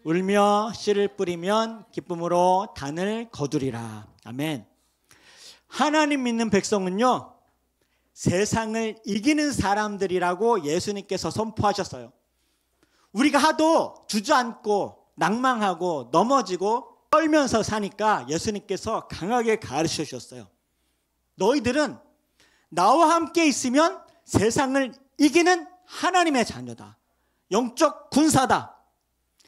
울며 씨를 뿌리면 기쁨으로 단을 거두리라. 아멘. 하나님 믿는 백성은요, 세상을 이기는 사람들이라고 예수님께서 선포하셨어요. 우리가 하도 주저앉고 낭망하고 넘어지고 떨면서 사니까 예수님께서 강하게 가르쳐 주셨어요. 너희들은 나와 함께 있으면 세상을 이기는 하나님의 자녀다. 영적 군사다.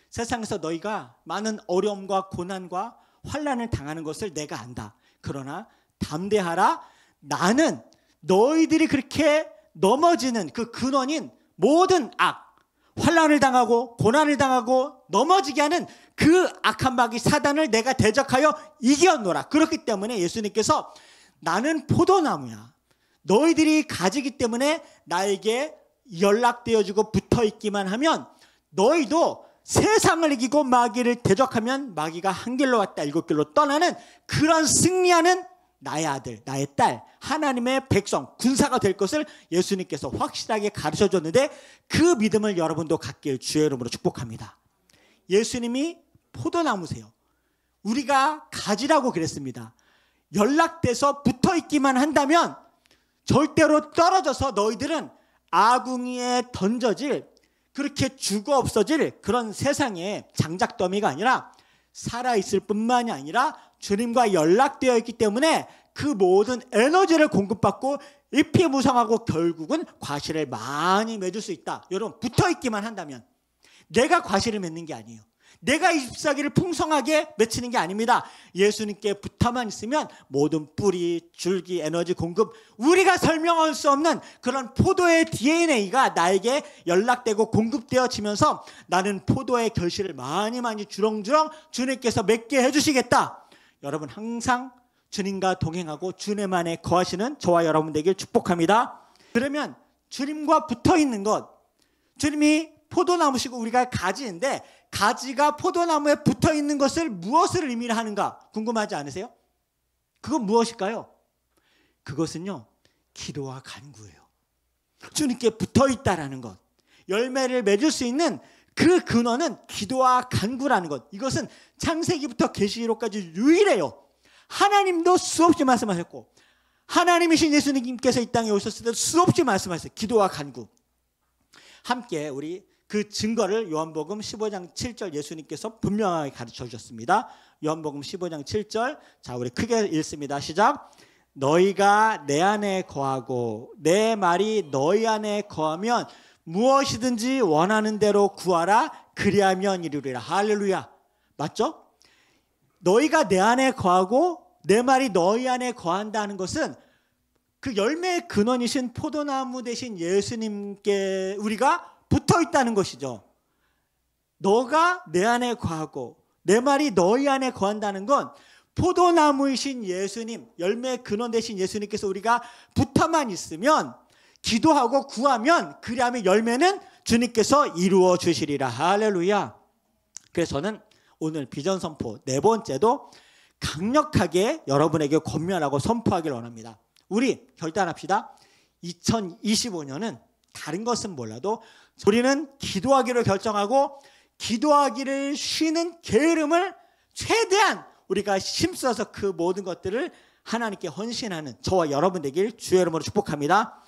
세상에서 너희가 많은 어려움과 고난과 환난을 당하는 것을 내가 안다. 그러나 담대하라. 나는 너희들이 그렇게 넘어지는 그 근원인 모든 악, 환난을 당하고 고난을 당하고 넘어지게 하는 그 악한 마귀 사단을 내가 대적하여 이겨노라. 그렇기 때문에 예수님께서 나는 포도나무야. 너희들이 가지기 때문에 나에게 연락되어지고 붙어있기만 하면 너희도 세상을 이기고 마귀를 대적하면 마귀가 한 길로 왔다 일곱 길로 떠나는 그런 승리하는 나의 아들, 나의 딸, 하나님의 백성, 군사가 될 것을 예수님께서 확실하게 가르쳐줬는데 그 믿음을 여러분도 갖길 주의 이름으로 축복합니다. 예수님이 포도나무세요. 우리가 가지라고 그랬습니다. 연락돼서 붙어있기만 한다면 절대로 떨어져서 너희들은 아궁이에 던져질, 그렇게 죽어 없어질 그런 세상의 장작더미가 아니라 살아있을 뿐만이 아니라 주님과 연락되어 있기 때문에 그 모든 에너지를 공급받고 잎이 무성하고 결국은 과실을 많이 맺을 수 있다. 여러분, 붙어있기만 한다면. 내가 과실을 맺는 게 아니에요. 내가 잎사귀를 풍성하게 맺히는 게 아닙니다. 예수님께 붙어만 있으면 모든 뿌리, 줄기, 에너지 공급, 우리가 설명할 수 없는 그런 포도의 DNA가 나에게 연락되고 공급되어지면서 나는 포도의 결실을 많이 주렁주렁 주님께서 맺게 해주시겠다. 여러분, 항상 주님과 동행하고 주님 안에 거하시는 저와 여러분 되길 축복합니다. 그러면 주님과 붙어있는 것, 주님이 포도나무시고 우리가 가지인데 가지가 포도나무에 붙어있는 것을 무엇을 의미를 하는가 궁금하지 않으세요? 그건 무엇일까요? 그것은요, 기도와 간구예요. 주님께 붙어있다라는 것, 열매를 맺을 수 있는 그 근원은 기도와 간구라는 것. 이것은 창세기부터 계시록까지 유일해요. 하나님도 수없이 말씀하셨고 하나님이신 예수님께서 이 땅에 오셨을 때도 수없이 말씀하셨어요. 기도와 간구. 함께 우리 그 증거를 요한복음 15장 7절 예수님께서 분명하게 가르쳐 주셨습니다. 요한복음 15장 7절. 자, 우리 크게 읽습니다. 시작. 너희가 내 안에 거하고 내 말이 너희 안에 거하면 무엇이든지 원하는 대로 구하라. 그리하면 이루리라. 할렐루야. 맞죠? 너희가 내 안에 거하고 내 말이 너희 안에 거한다는 것은 그 열매의 근원이신 포도나무 대신 예수님께 우리가 붙어 있다는 것이죠. 너가 내 안에 거하고 내 말이 너희 안에 거한다는 건 포도나무이신 예수님, 열매의 근원 되신 예수님께서 우리가 붙어만 있으면 기도하고 구하면 그리하면 열매는 주님께서 이루어 주시리라. 할렐루야. 그래서 저는 오늘 비전 선포 네 번째도 강력하게 여러분에게 권면하고 선포하길 원합니다. 우리 결단합시다. 2025년은 다른 것은 몰라도 우리는 기도하기로 결정하고 기도하기를 쉬는 게으름을 최대한 우리가 힘써서 그 모든 것들을 하나님께 헌신하는 저와 여러분 되길 주의 이름으로 축복합니다.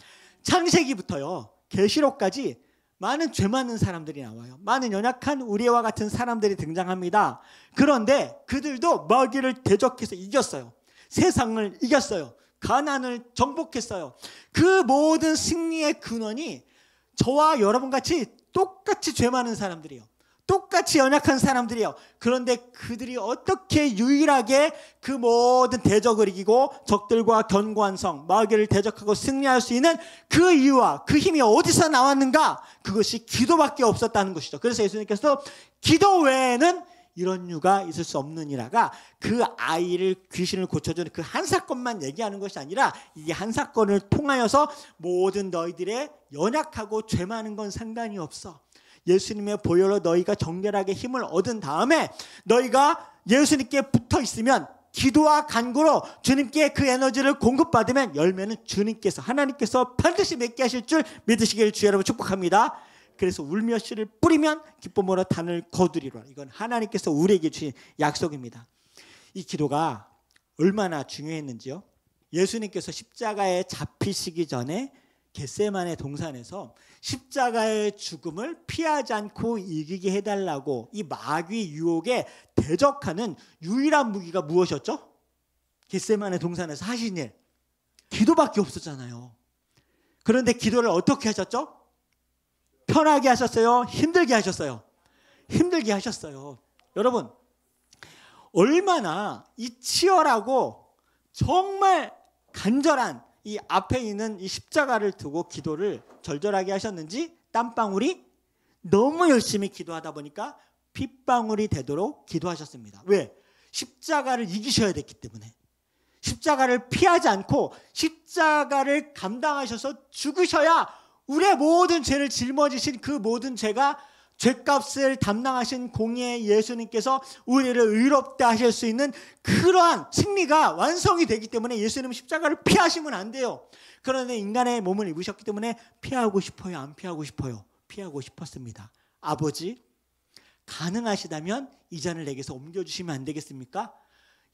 창세기부터요 계시록까지 많은 죄 많은 사람들이 나와요. 많은 연약한 우리와 같은 사람들이 등장합니다. 그런데 그들도 마귀를 대적해서 이겼어요. 세상을 이겼어요. 가난을 정복했어요. 그 모든 승리의 근원이 저와 여러분같이 똑같이 죄 많은 사람들이에요. 똑같이 연약한 사람들이에요. 그런데 그들이 어떻게 유일하게 그 모든 대적을 이기고 적들과 견고한 성, 마귀를 대적하고 승리할 수 있는 그 이유와 그 힘이 어디서 나왔는가? 그것이 기도밖에 없었다는 것이죠. 그래서 예수님께서 기도 외에는 이런 이유가 있을 수 없느니라가 그 아이를 귀신을 고쳐주는 그 한 사건만 얘기하는 것이 아니라 이 한 사건을 통하여서 모든 너희들의 연약하고 죄 많은 건 상관이 없어. 예수님의 보혈로 너희가 정결하게 힘을 얻은 다음에 너희가 예수님께 붙어 있으면 기도와 간구로 주님께 그 에너지를 공급받으면 열매는 주님께서 하나님께서 반드시 맺게 하실 줄 믿으시길 주의 여러분 축복합니다. 그래서 울며 씨를 뿌리면 기쁨으로 단을 거두리라. 이건 하나님께서 우리에게 주신 약속입니다. 이 기도가 얼마나 중요했는지요. 예수님께서 십자가에 잡히시기 전에 겟세마네 동산에서 십자가의 죽음을 피하지 않고 이기게 해달라고 이 마귀 유혹에 대적하는 유일한 무기가 무엇이었죠? 겟세마네 동산에서 하신 일, 기도밖에 없었잖아요. 그런데 기도를 어떻게 하셨죠? 편하게 하셨어요? 힘들게 하셨어요? 힘들게 하셨어요. 여러분, 얼마나 이 치열하고 정말 간절한 이 앞에 있는 이 십자가를 두고 기도를 절절하게 하셨는지 땀방울이 너무 열심히 기도하다 보니까 핏방울이 되도록 기도하셨습니다. 왜? 십자가를 이기셔야 됐기 때문에. 십자가를 피하지 않고 십자가를 감당하셔서 죽으셔야 우리의 모든 죄를 짊어지신 그 모든 죄가 죄값을 담당하신 공의의 예수님께서 우리를 의롭다 하실 수 있는 그러한 승리가 완성이 되기 때문에 예수님은 십자가를 피하시면 안 돼요. 그런데 인간의 몸을 입으셨기 때문에 피하고 싶어요? 안 피하고 싶어요? 피하고 싶었습니다. 아버지, 가능하시다면 이 잔을 내게서 옮겨주시면 안 되겠습니까?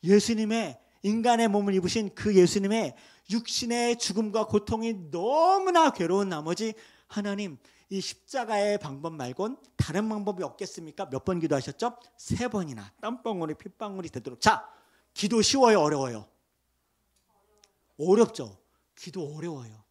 예수님의 인간의 몸을 입으신 그 예수님의 육신의 죽음과 고통이 너무나 괴로운 나머지 하나님, 이 십자가의 방법 말곤 다른 방법이 없겠습니까? 몇 번 기도하셨죠? 3번이나 땀방울이 핏방울이 되도록. 자, 기도 쉬워요? 어려워요? 어렵죠. 기도 어려워요.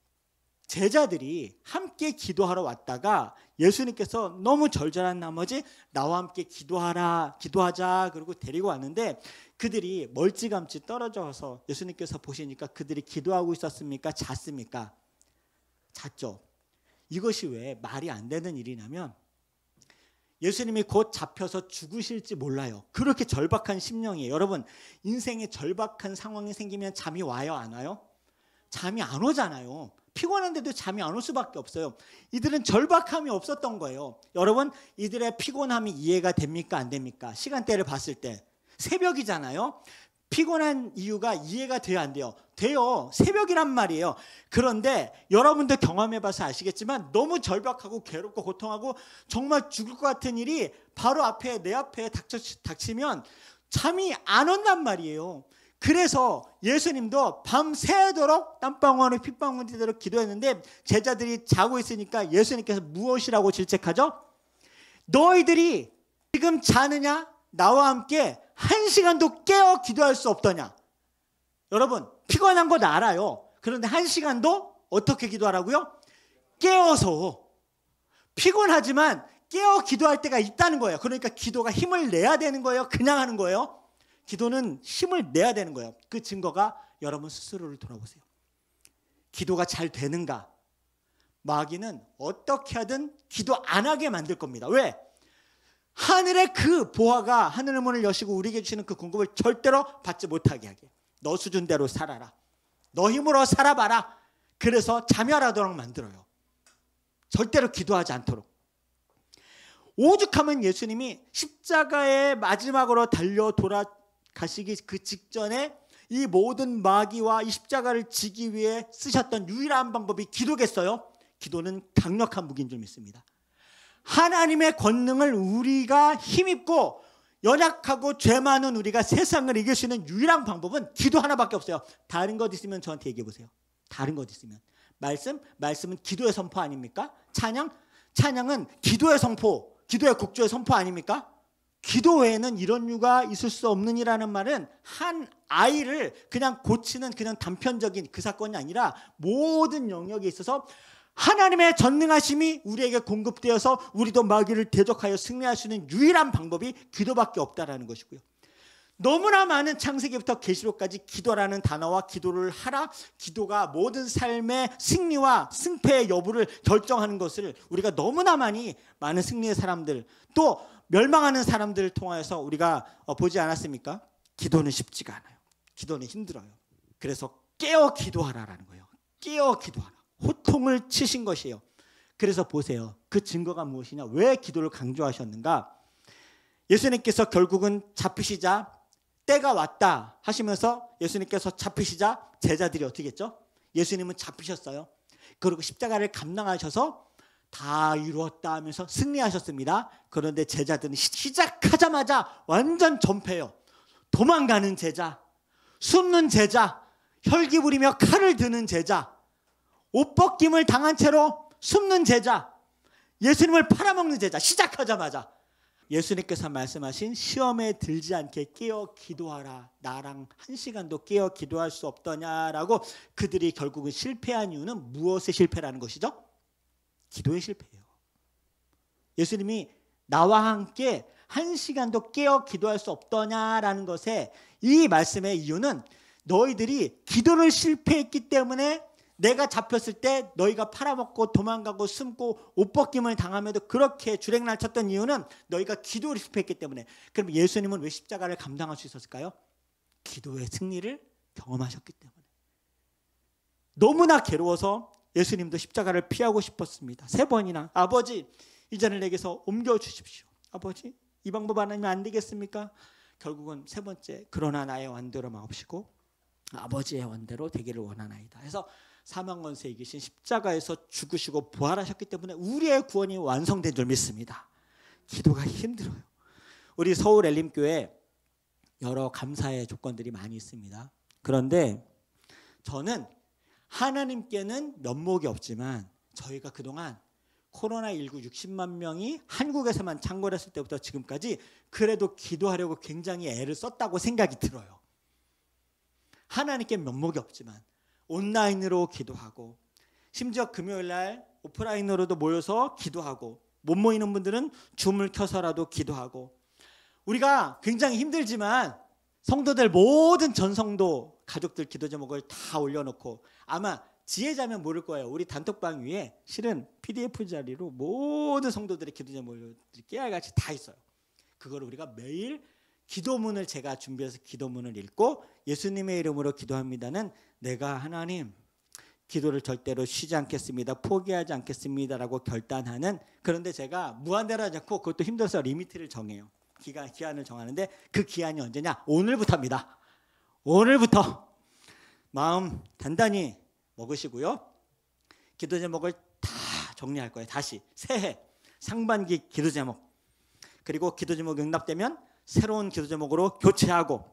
제자들이 함께 기도하러 왔다가 예수님께서 너무 절절한 나머지 나와 함께 기도하자 그러고 데리고 왔는데 그들이 멀찌감치 떨어져서 예수님께서 보시니까 그들이 기도하고 있었습니까? 잤습니까? 잤죠. 이것이 왜 말이 안 되는 일이냐면 예수님이 곧 잡혀서 죽으실지 몰라요. 그렇게 절박한 심령이에요. 여러분, 인생에 절박한 상황이 생기면 잠이 와요? 안 와요? 잠이 안 오잖아요. 피곤한데도 잠이 안 올 수밖에 없어요. 이들은 절박함이 없었던 거예요. 여러분, 이들의 피곤함이 이해가 됩니까? 안 됩니까? 시간대를 봤을 때 새벽이잖아요. 피곤한 이유가 이해가 돼요? 안 돼요? 돼요. 새벽이란 말이에요. 그런데 여러분들 경험해봐서 아시겠지만 너무 절박하고 괴롭고 고통하고 정말 죽을 것 같은 일이 바로 앞에 내 앞에 닥치면 잠이 안 온단 말이에요. 그래서 예수님도 밤새도록 땀방울이 핏방울이 되도록 기도했는데 제자들이 자고 있으니까 예수님께서 무엇이라고 질책하죠? 너희들이 지금 자느냐? 나와 함께 1시간도 깨어 기도할 수 없더냐? 여러분, 피곤한 건 알아요. 그런데 1시간도 어떻게 기도하라고요? 깨어서. 피곤하지만 깨어 기도할 때가 있다는 거예요. 그러니까 기도가 힘을 내야 되는 거예요? 그냥 하는 거예요? 기도는 힘을 내야 되는 거예요. 그 증거가 여러분 스스로를 돌아보세요. 기도가 잘 되는가? 마귀는 어떻게 하든 기도 안 하게 만들 겁니다. 왜? 하늘의 그 보화가 하늘의 문을 여시고 우리에게 주시는 그 공급을 절대로 받지 못하게 하게. 너 수준대로 살아라. 너 힘으로 살아봐라. 그래서 자멸하도록 만들어요. 절대로 기도하지 않도록. 오죽하면 예수님이 십자가에 마지막으로 달려 돌아가시기 그 직전에 이 모든 마귀와 이 십자가를 지기 위해 쓰셨던 유일한 방법이 기도겠어요? 기도는 강력한 무기인 줄 믿습니다. 하나님의 권능을 우리가 힘입고 연약하고 죄 많은 우리가 세상을 이길 수 있는 유일한 방법은 기도 하나밖에 없어요. 다른 것 있으면 저한테 얘기해 보세요. 다른 것 있으면. 말씀은 기도의 선포 아닙니까? 찬양은 기도의 선포, 기도의 곡조의 선포 아닙니까? 기도 외에는 이런 이유가 있을 수 없는 이라는 말은 한 아이를 그냥 고치는 그냥 단편적인 그 사건이 아니라 모든 영역에 있어서 하나님의 전능하심이 우리에게 공급되어서 우리도 마귀를 대적하여 승리할 수 있는 유일한 방법이 기도밖에 없다라는 것이고요. 너무나 많은 창세기부터 계시록까지 기도라는 단어와 기도를 하라, 기도가 모든 삶의 승리와 승패의 여부를 결정하는 것을 우리가 너무나 많은 승리의 사람들 또 멸망하는 사람들을 통하여서 우리가 보지 않았습니까? 기도는 쉽지가 않아요. 기도는 힘들어요. 그래서 깨어 기도하라라는 거예요. 깨어 기도하라. 호통을 치신 것이에요. 그래서 보세요. 그 증거가 무엇이냐? 왜 기도를 강조하셨는가? 예수님께서 결국은 잡히시자 때가 왔다 하시면서 예수님께서 잡히시자 제자들이 어떻게 했죠? 예수님은 잡히셨어요. 그리고 십자가를 감당하셔서 다 이루었다 하면서 승리하셨습니다. 그런데 제자들은 시작하자마자 완전 전패요. 도망가는 제자, 숨는 제자, 혈기 부리며 칼을 드는 제자, 옷 벗김을 당한 채로 숨는 제자, 예수님을 팔아먹는 제자. 시작하자마자 예수님께서 말씀하신 시험에 들지 않게 깨어 기도하라. 나랑 한 시간도 깨어 기도할 수 없더냐라고 그들이 결국은 실패한 이유는 무엇의 실패라는 것이죠? 기도의 실패예요. 예수님이 나와 함께 한 시간도 깨어 기도할 수 없더냐라는 것에 이 말씀의 이유는 너희들이 기도를 실패했기 때문에 내가 잡혔을 때 너희가 팔아먹고 도망가고 숨고 옷 벗김을 당하면도 그렇게 주랭날 쳤던 이유는 너희가 기도를 실패했기 때문에. 그럼 예수님은 왜 십자가를 감당할 수 있었을까요? 기도의 승리를 경험하셨기 때문에. 너무나 괴로워서 예수님도 십자가를 피하고 싶었습니다. 3번이나 아버지 이 잔을 내게서 옮겨주십시오. 아버지 이 방법 안 하면 안 되겠습니까? 결국은 3번째 그러나 나의 원대로 마옵시고 아버지의 원대로 되기를 원하나이다 해서 사망권세에 계신 십자가에서 죽으시고 부활하셨기 때문에 우리의 구원이 완성된 줄 믿습니다. 기도가 힘들어요. 우리 서울 엘림교회 여러 감사의 조건들이 많이 있습니다. 그런데 저는 하나님께는 면목이 없지만 저희가 그동안 코로나19 60만 명이 한국에서만 창궐했을 때부터 지금까지 그래도 기도하려고 굉장히 애를 썼다고 생각이 들어요. 하나님께 면목이 없지만 온라인으로 기도하고 심지어 금요일날 오프라인으로도 모여서 기도하고 못 모이는 분들은 줌을 켜서라도 기도하고 우리가 굉장히 힘들지만 성도들 모든 전성도 가족들 기도 제목을 다 올려놓고 아마 지혜자면 모를 거예요. 우리 단톡방 위에 실은 PDF 자리로 모든 성도들의 기도 제목을 깨알같이 다 있어요. 그걸 우리가 매일 기도문을 제가 준비해서 기도문을 읽고 예수님의 이름으로 기도합니다는 내가 하나님 기도를 절대로 쉬지 않겠습니다. 포기하지 않겠습니다라고 결단하는. 그런데 제가 무한대로 하지 않고 그것도 힘들어서 리미트를 정해요. 기한을 정하는데 그 기한이 언제냐? 오늘부터입니다. 오늘부터 마음 단단히 먹으시고요. 기도 제목을 다 정리할 거예요. 다시 새해 상반기 기도 제목 그리고 기도 제목이 응답되면 새로운 기도 제목으로 교체하고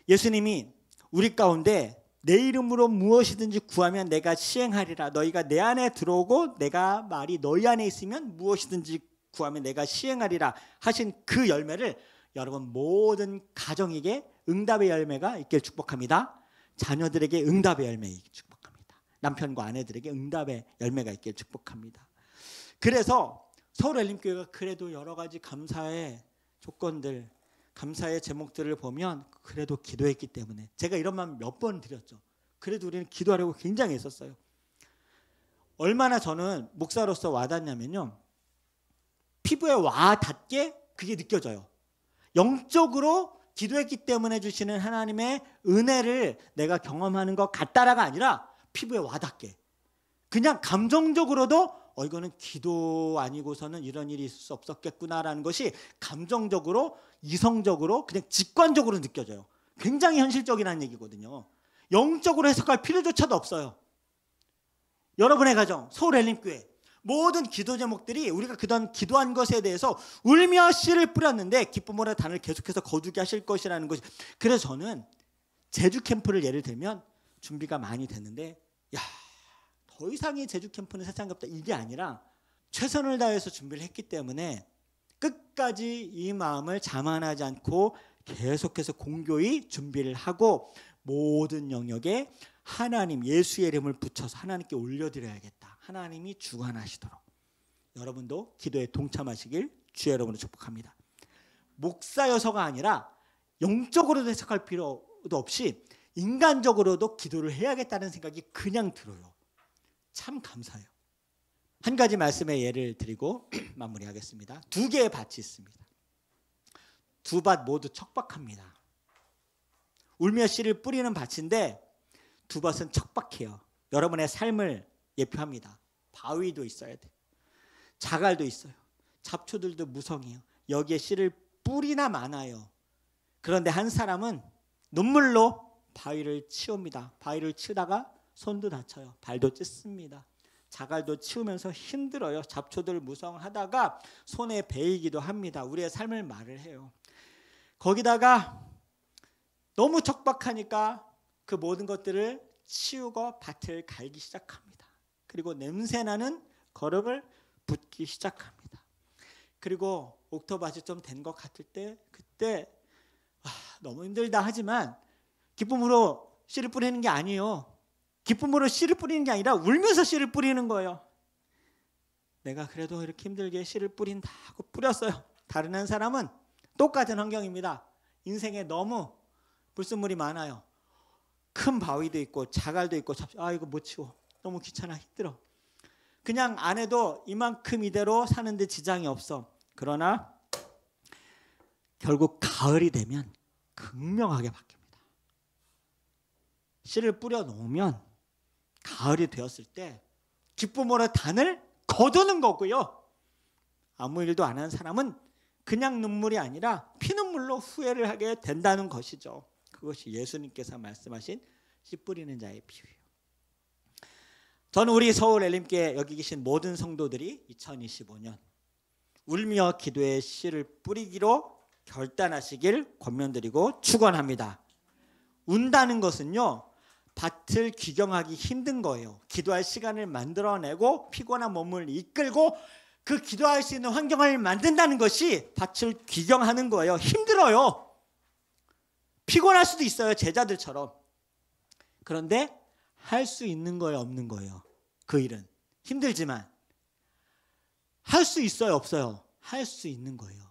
예수님이 우리 가운데 내 이름으로 무엇이든지 구하면 내가 시행하리라. 너희가 내 안에 들어오고 내가 말이 너희 안에 있으면 무엇이든지 구하면 내가 시행하리라 하신 그 열매를 여러분 모든 가정에게 응답의 열매가 있길 축복합니다. 자녀들에게 응답의 열매 있길 축복합니다. 남편과 아내들에게 응답의 열매가 있길 축복합니다. 그래서 서울 엘림교회가 그래도 여러 가지 감사의 조건들 감사의 제목들을 보면 그래도 기도했기 때문에 제가 이런 말 몇 번 드렸죠. 그래도 우리는 기도하려고 굉장히 했었어요. 얼마나 저는 목사로서 와닿냐면요. 피부에 와닿게 그게 느껴져요. 영적으로 기도했기 때문에 주시는 하나님의 은혜를 내가 경험하는 것 같다라가 아니라 피부에 와닿게 그냥 감정적으로도 이거는 기도 아니고서는 이런 일이 있을 수 없었겠구나라는 것이 감정적으로 이성적으로 그냥 직관적으로 느껴져요. 굉장히 현실적이라는 얘기거든요. 영적으로 해석할 필요조차도 없어요. 여러분의 가정 서울 엘림교회 모든 기도 제목들이 우리가 그동안 기도한 것에 대해서 울며 씨를 뿌렸는데 기쁨으로 단을 계속해서 거두게 하실 것이라는 것이. 그래서 저는 제주 캠프를 예를 들면 준비가 많이 됐는데 더 이상의 제주 캠프는 세상에 없다 이게 아니라 최선을 다해서 준비를 했기 때문에 끝까지 이 마음을 자만하지 않고 계속해서 공교히 준비를 하고 모든 영역에 하나님 예수의 이름을 붙여서 하나님께 올려드려야겠다. 하나님이 주관하시도록 여러분도 기도에 동참하시길 주의 여러분을 축복합니다. 목사여서가 아니라 영적으로도 해석할 필요도 없이 인간적으로도 기도를 해야겠다는 생각이 그냥 들어요. 참 감사해요. 한 가지 말씀의 예를 드리고 마무리하겠습니다. 2개의 밭이 있습니다. 2밭 모두 척박합니다. 울며 씨를 뿌리는 밭인데 2밭은 척박해요. 여러분의 삶을 예표합니다. 바위도 있어야 돼. 자갈도 있어요. 잡초들도 무성해요. 여기에 씨를 뿌리나 많아요. 그런데 한 사람은 눈물로 바위를 치웁니다. 바위를 치다가 손도 다쳐요. 발도 찢습니다. 자갈도 치우면서 힘들어요. 잡초들 무성하다가 손에 베이기도 합니다. 우리의 삶을 말을 해요. 거기다가 너무 척박하니까 그 모든 것들을 치우고 밭을 갈기 시작합니다. 그리고 냄새나는 거름을 붓기 시작합니다. 그리고 옥토밭이 좀 된 것 같을 때 그때 너무 힘들다 하지만 기쁨으로 씨를 뿌리는 게 아니에요. 기쁨으로 씨를 뿌리는 게 아니라 울면서 씨를 뿌리는 거예요. 내가 그래도 이렇게 힘들게 씨를 뿌린다 하고 뿌렸어요. 다른 한 사람은 똑같은 환경입니다. 인생에 너무 불순물이 많아요. 큰 바위도 있고 자갈도 있고 이거 못 치워. 너무 귀찮아 힘들어. 그냥 안 해도 이만큼 이대로 사는데 지장이 없어. 그러나 결국 가을이 되면 극명하게 바뀝니다. 씨를 뿌려 놓으면 가을이 되었을 때 기쁨으로 단을 거두는 거고요. 아무 일도 안 한 사람은 그냥 눈물이 아니라 피눈물로 후회를 하게 된다는 것이죠. 그것이 예수님께서 말씀하신 씨 뿌리는 자의 비유예요. 저는 우리 서울 엘림교회 여기 계신 모든 성도들이 2025년 울며 기도의 씨를 뿌리기로 결단하시길 권면드리고 축원합니다. 운다는 것은요, 밭을 귀경하기 힘든 거예요. 기도할 시간을 만들어내고 피곤한 몸을 이끌고 그 기도할 수 있는 환경을 만든다는 것이 밭을 귀경하는 거예요. 힘들어요. 피곤할 수도 있어요. 제자들처럼. 그런데 할 수 있는 거예요, 없는 거예요? 그 일은 힘들지만 할 수 있어요, 없어요? 할 수 있는 거예요.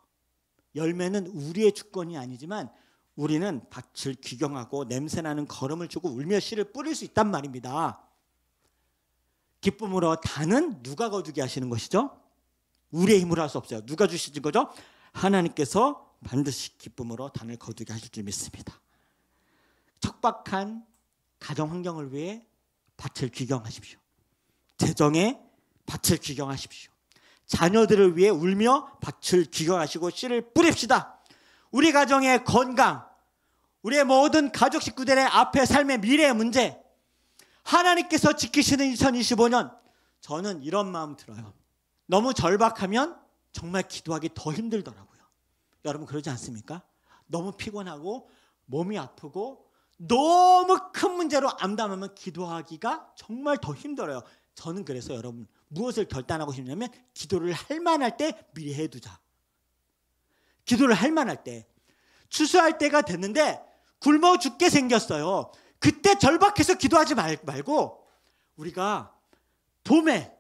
열매는 우리의 주권이 아니지만 우리는 밭을 귀경하고 냄새나는 거름을 주고 울며 씨를 뿌릴 수 있단 말입니다. 기쁨으로 단은 누가 거두게 하시는 것이죠? 우리의 힘으로 할 수 없어요. 누가 주시는 거죠? 하나님께서 반드시 기쁨으로 단을 거두게 하실 줄 믿습니다. 척박한 가정 환경을 위해 밭을 귀경하십시오. 재정에 밭을 귀경하십시오. 자녀들을 위해 울며 밭을 귀경하시고 씨를 뿌립시다. 우리 가정의 건강, 우리의 모든 가족 식구들의 앞에 삶의 미래의 문제, 하나님께서 지키시는 2025년, 저는 이런 마음 들어요. 너무 절박하면 정말 기도하기 더 힘들더라고요. 여러분 그러지 않습니까? 너무 피곤하고 몸이 아프고 너무 큰 문제로 암담하면 기도하기가 정말 더 힘들어요. 저는 그래서 여러분 무엇을 결단하고 싶냐면 기도를 할 만할 때 미리 해두자. 기도를 할 만할 때, 추수할 때가 됐는데 굶어 죽게 생겼어요. 그때 절박해서 기도하지 말고 우리가 봄에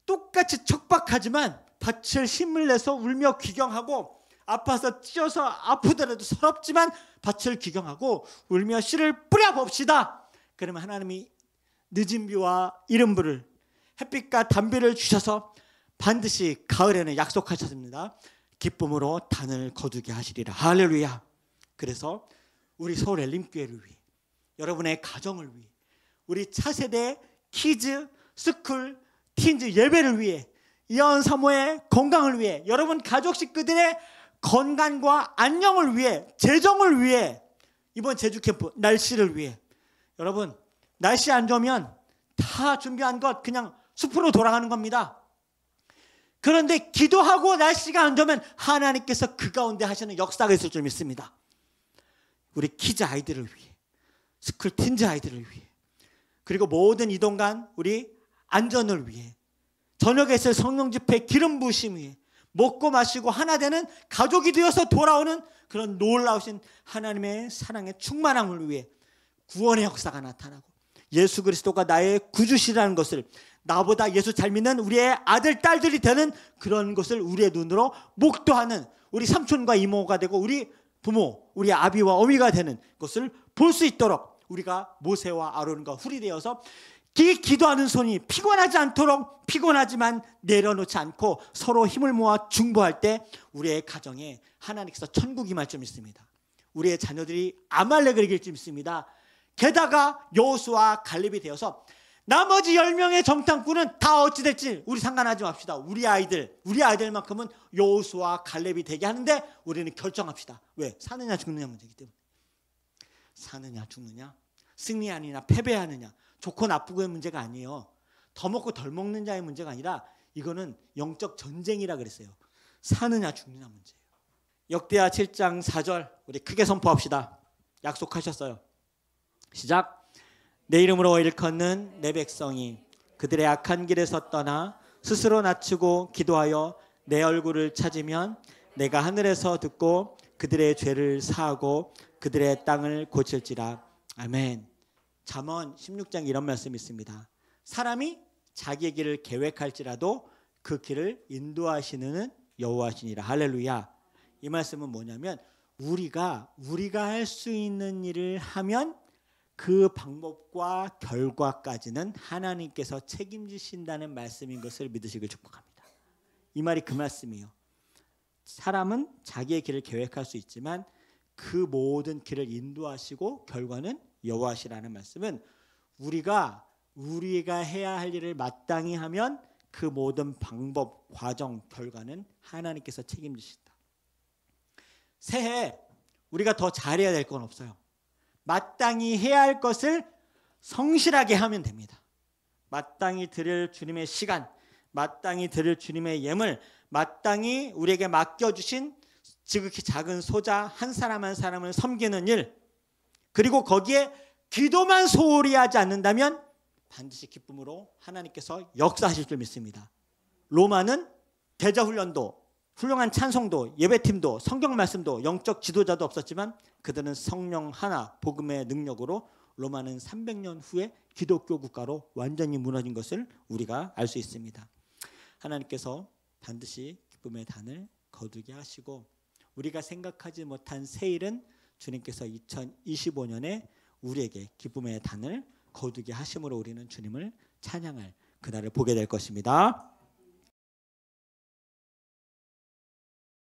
똑같이 척박하지만 밭을 힘을 내서 울며 귀경하고 아파서 찢어서 아프더라도 서럽지만 밭을 귀경하고 울며 씨를 뿌려봅시다. 그러면 하나님이 늦은 비와 이른 비를, 햇빛과 단비를 주셔서 반드시 가을에는 약속하셨습니다. 기쁨으로 단을 거두게 하시리라. 할렐루야. 그래서 우리 서울 엘림교회를 위해, 여러분의 가정을 위해, 우리 차세대 키즈, 스쿨, 틴즈 예배를 위해, 이혼 사모의 건강을 위해, 여러분 가족 식구들의 건강과 안녕을 위해, 재정을 위해, 이번 제주 캠프 날씨를 위해, 여러분 날씨 안 좋으면 다 준비한 것 그냥 숲으로 돌아가는 겁니다. 그런데 기도하고 날씨가 안 좋으면 하나님께서 그 가운데 하시는 역사가 있을 줄 믿습니다. 우리 키즈 아이들을 위해, 스쿨 틴즈 아이들을 위해, 그리고 모든 이동간 우리 안전을 위해, 저녁에 있을 성령 집회 기름 부으심 위해, 먹고 마시고 하나 되는 가족이 되어서 돌아오는 그런 놀라우신 하나님의 사랑의 충만함을 위해 구원의 역사가 나타나고 예수 그리스도가 나의 구주시라는 것을, 나보다 예수 잘 믿는 우리의 아들 딸들이 되는 그런 것을 우리의 눈으로 목도하는 우리 삼촌과 이모가 되고 우리 부모, 우리 아비와 어미가 되는 것을 볼 수 있도록 우리가 모세와 아론과 훌이 되어서 기도하는 손이 피곤하지 않도록, 피곤하지만 내려놓지 않고 서로 힘을 모아 중보할 때 우리의 가정에 하나님께서 천국이 임할 줄 믿습니다. 우리의 자녀들이 아말렉을 이길 줄 믿습니다. 게다가 여호수아 갈렙이 되어서 나머지 10명의 정탐꾼은 다 어찌 될지 우리 상관하지 맙시다. 우리 아이들만큼은 여호수아 갈렙이 되게 하는데 우리는 결정합시다. 왜? 사느냐 죽느냐 문제이기 때문에. 사느냐 죽느냐, 승리하느냐 패배하느냐, 좋고 나쁘고의 문제가 아니에요. 더 먹고 덜 먹는 자의 문제가 아니라 이거는 영적 전쟁이라 그랬어요. 사느냐 죽느냐 문제예요. 역대하 7장 4절 우리 크게 선포합시다. 약속하셨어요. 시작. 내 이름으로 일컫는 내 백성이 그들의 악한 길에서 떠나 스스로 낮추고 기도하여 내 얼굴을 찾으면 내가 하늘에서 듣고 그들의 죄를 사하고 그들의 땅을 고칠지라. 아멘. 잠언 16장 이런 말씀이 있습니다. 사람이 자기의 길을 계획할지라도 그 길을 인도하시는 여호와시니라. 할렐루야. 이 말씀은 뭐냐면 우리가 할 수 있는 일을 하면 그 방법과 결과까지는 하나님께서 책임지신다는 말씀인 것을 믿으시길 축복합니다. 이 말이 그 말씀이에요. 사람은 자기의 길을 계획할 수 있지만 그 모든 길을 인도하시고 결과는 여호와시라는 말씀은 우리가 해야 할 일을 마땅히 하면 그 모든 방법, 과정, 결과는 하나님께서 책임지신다. 새해 우리가 더 잘해야 될 건 없어요. 마땅히 해야 할 것을 성실하게 하면 됩니다. 마땅히 드릴 주님의 시간, 마땅히 드릴 주님의 예물, 마땅히 우리에게 맡겨주신 지극히 작은 소자 한 사람 한 사람을 섬기는 일, 그리고 거기에 기도만 소홀히 하지 않는다면 반드시 기쁨으로 하나님께서 역사하실 줄 믿습니다. 로마는 대자훈련도, 훌륭한 찬송도, 예배팀도, 성경 말씀도, 영적 지도자도 없었지만 그들은 성령 하나, 복음의 능력으로 로마는 300년 후에 기독교 국가로 완전히 무너진 것을 우리가 알 수 있습니다. 하나님께서 반드시 기쁨의 단을 거두게 하시고 우리가 생각하지 못한 새일은 주님께서 2025년에 우리에게 기쁨의 단을 거두게 하심으로 우리는 주님을 찬양할 그날을 보게 될 것입니다.